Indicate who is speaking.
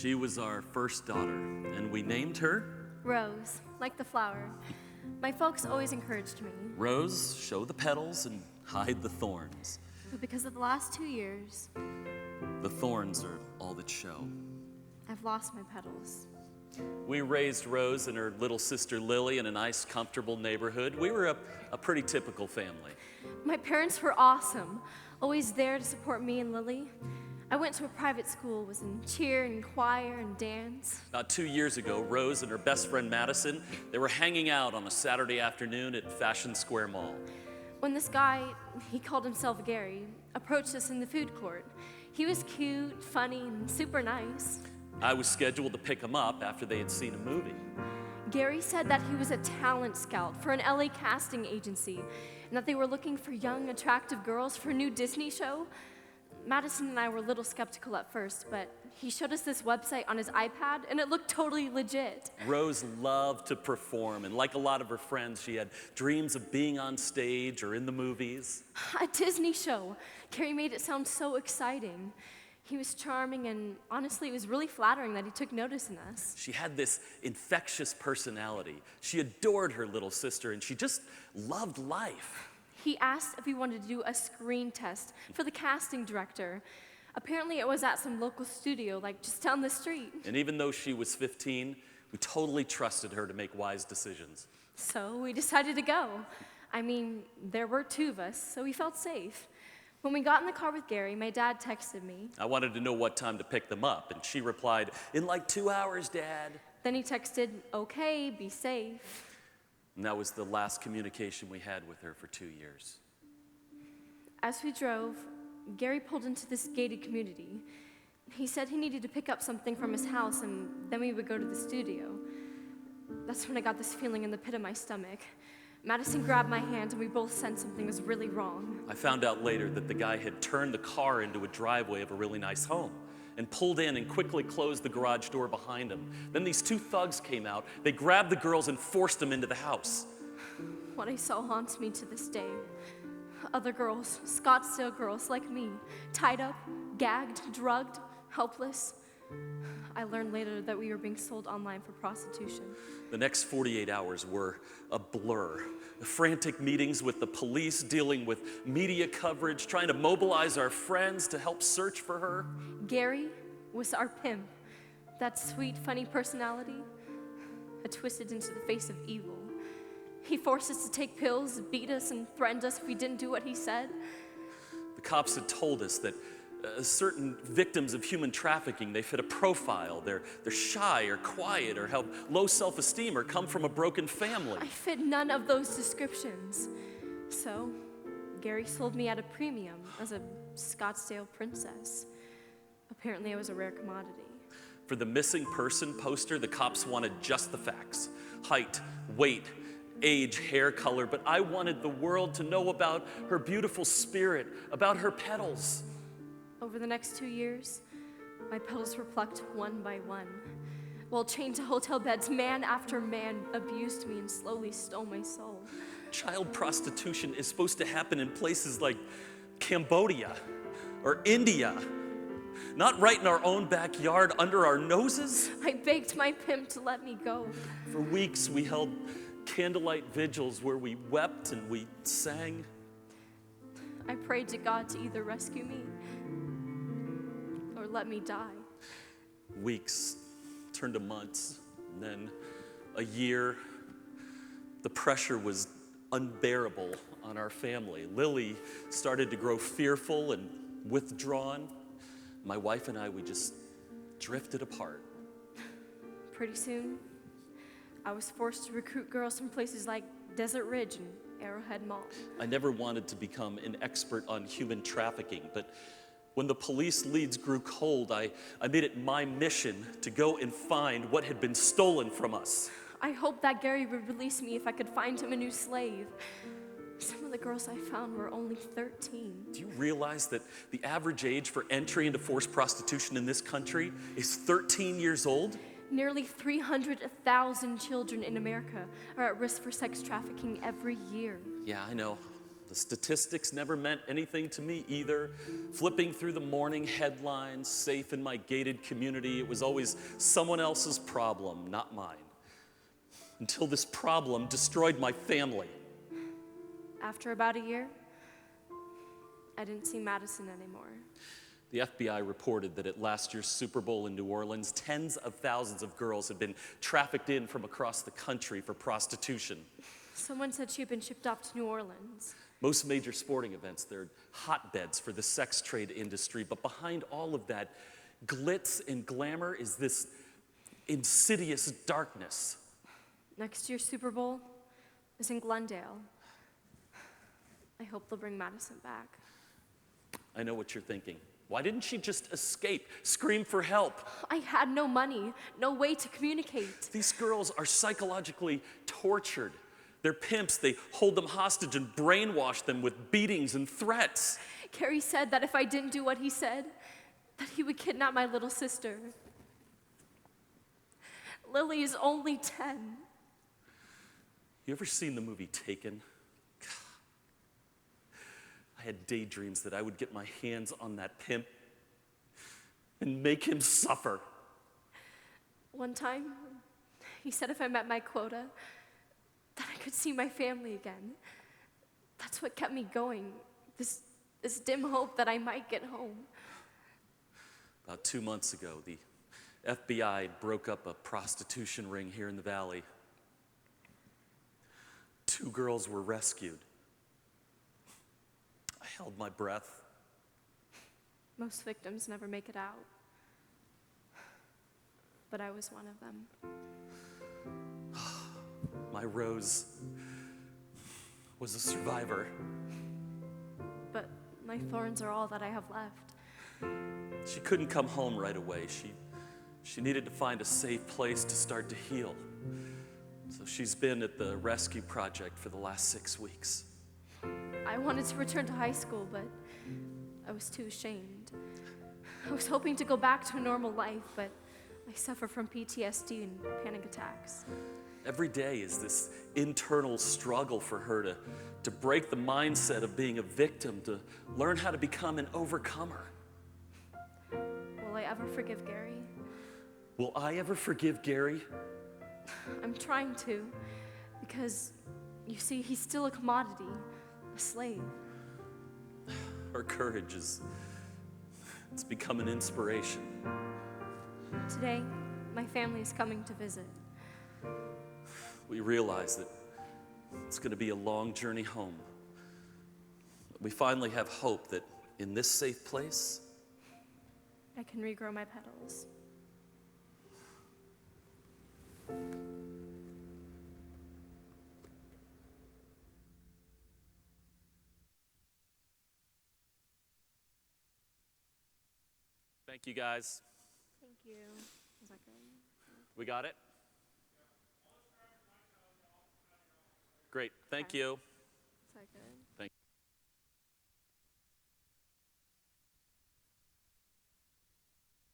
Speaker 1: She was our first daughter, and we named her
Speaker 2: Rose, like the flower. My folks always encouraged me,
Speaker 1: Rose. Show the petals and hide the thorns.
Speaker 2: but because of the last 2 years,
Speaker 1: The thorns are all that show.
Speaker 2: I've lost my petals.
Speaker 1: We raised Rose and her little sister Lily in a nice, comfortable neighborhood. We were a pretty typical family.
Speaker 2: My parents were awesome, always there to support me and Lily. I went to a private school, was in cheer and choir and dance.
Speaker 1: About 2 years ago, Rose and her best friend Madison, they were hanging out on a Saturday afternoon at Fashion Square Mall.
Speaker 2: When this guy, he called himself Gary, approached us in the food court. He was cute, funny, and super nice.
Speaker 1: I was scheduled to pick him up after they had seen a movie.
Speaker 2: Gary said that he was a talent scout for an LA casting agency and that they were looking for young, attractive girls for a new Disney show. Madison and I were a little skeptical at first, but he showed us this website on his iPad and it looked totally legit.
Speaker 1: Rose loved to perform, and like a lot of her friends, she had dreams of being on stage or in the movies.
Speaker 2: A Disney show. Gary made it sound so exciting. He was charming, and honestly, it was really flattering that he took notice in us.
Speaker 1: She had this infectious personality. She adored her little sister, and she just loved life.
Speaker 2: He asked if we wanted to do a screen test for the casting director. Apparently, it was at some local studio, like just down the street.
Speaker 1: And even though she was 15, we totally trusted her to make wise decisions.
Speaker 2: So we decided to go. I mean, there were 2 of us, so we felt safe. When we got in the car with Gary, my dad texted me.
Speaker 1: I wanted to know what time to pick them up, and she replied, "In like 2 hours, Dad."
Speaker 2: Then he texted, "Okay, be safe."
Speaker 1: And that was the last communication we had with her for 2 years.
Speaker 2: As we drove, Gary pulled into this gated community. He said he needed to pick up something from his house, and then we would go to the studio. That's when I got this feeling in the pit of my stomach. Madison grabbed my hand, and we both sensed something was really wrong.
Speaker 1: I found out later that the guy had turned the car into a driveway of a really nice home and pulled in and quickly closed the garage door behind him. Then these 2 thugs came out. They grabbed the girls and forced them into the house.
Speaker 2: What I saw haunts me to this day. Other girls, Scottsdale girls like me, tied up, gagged, drugged, helpless. I learned later that we were being sold online for prostitution.
Speaker 1: The next 48 hours were a blur. Frantic meetings with the police, dealing with media coverage, trying to mobilize our friends to help search for her.
Speaker 2: Gary was our pimp. That sweet, funny personality had twisted into the face of evil. He forced us to take pills, beat us, and threatened us if we didn't do what he said.
Speaker 1: The cops had told us that certain victims of human trafficking, they fit a profile. They're shy or quiet or have low self-esteem or come from a broken family.
Speaker 2: I fit none of those descriptions. So, Gary sold me at a premium as a Scottsdale princess. Apparently, I was a rare commodity.
Speaker 1: For the missing person poster, the cops wanted just the facts: height, weight, age, hair color. But I wanted the world to know about her beautiful spirit, about her petals.
Speaker 2: Over the next 2 years, my petals were plucked one by one. While chained to hotel beds, man after man abused me and slowly stole my soul.
Speaker 1: Child prostitution is supposed to happen in places like Cambodia or India, not right in our own backyard under our noses.
Speaker 2: I begged my pimp to let me go.
Speaker 1: For weeks, we held candlelight vigils where we wept and we sang.
Speaker 2: I prayed to God to either rescue me or let me die.
Speaker 1: Weeks turned to months, and then a year. The pressure was unbearable on our family. Lily started to grow fearful and withdrawn. My wife and I, we just drifted apart.
Speaker 2: Pretty soon, I was forced to recruit girls from places like Desert Ridge and Arrowhead Mall.
Speaker 1: I never wanted to become an expert on human trafficking, but when the police leads grew cold, I made it my mission to go and find what had been stolen from us.
Speaker 2: I hoped that Gary would release me if I could find him a new slave. Some of the girls I found were only 13.
Speaker 1: Do you realize that the average age for entry into forced prostitution in this country is 13 years old?
Speaker 2: Nearly 300,000 children in America are at risk for sex trafficking every year.
Speaker 1: Yeah, I know. The statistics never meant anything to me either. Flipping through the morning headlines, safe in my gated community, it was always someone else's problem, not mine. Until this problem destroyed my family.
Speaker 2: After about a year, I didn't see Madison anymore.
Speaker 1: The FBI reported that at last year's Super Bowl in New Orleans, tens of thousands of girls had been trafficked in from across the country for prostitution.
Speaker 2: Someone said she had been shipped off to New Orleans.
Speaker 1: Most major sporting events, they're hotbeds for the sex trade industry, but behind all of that glitz and glamour is this insidious darkness.
Speaker 2: Next year's Super Bowl is in Glendale. I hope they'll bring Madison back.
Speaker 1: I know what you're thinking. Why didn't she just escape, scream for help?
Speaker 2: I had no money, no way to communicate.
Speaker 1: These girls are psychologically tortured. They're pimps, they hold them hostage and brainwash them with beatings and threats.
Speaker 2: Gary said that if I didn't do what he said, that he would kidnap my little sister. Lily is only 10.
Speaker 1: You ever seen the movie Taken? I had daydreams that I would get my hands on that pimp and make him suffer.
Speaker 2: One time, he said if I met my quota, that I could see my family again. That's what kept me going, this dim hope that I might get home.
Speaker 1: About 2 months ago, the FBI broke up a prostitution ring here in the valley. 2 girls were rescued. I held my breath.
Speaker 2: Most victims never make it out. But I was one of them.
Speaker 1: My Rose was a survivor.
Speaker 2: But my thorns are all that I have left.
Speaker 1: She couldn't come home right away. She needed to find a safe place to start to heal. So she's been at the rescue project for the last 6 weeks.
Speaker 2: I wanted to return to high school, but I was too ashamed. I was hoping to go back to a normal life, but I suffer from PTSD and panic attacks.
Speaker 1: Every day is this internal struggle for her to break the mindset of being a victim, to learn how to become an overcomer.
Speaker 2: Will I ever forgive Gary?
Speaker 1: Will I ever forgive Gary?
Speaker 2: I'm trying to, because, you see, he's still a commodity, a slave.
Speaker 1: Her courage it's become an inspiration.
Speaker 2: Today, my family is coming to visit.
Speaker 1: We realize that it's going to be a long journey home. But we finally have hope that in this safe place,
Speaker 2: I can regrow my petals.
Speaker 1: thank you guys.
Speaker 2: Thank you. Is that good?
Speaker 1: We got it? Great, thank
Speaker 2: Okay.
Speaker 1: you.
Speaker 2: Is that good?
Speaker 1: Thank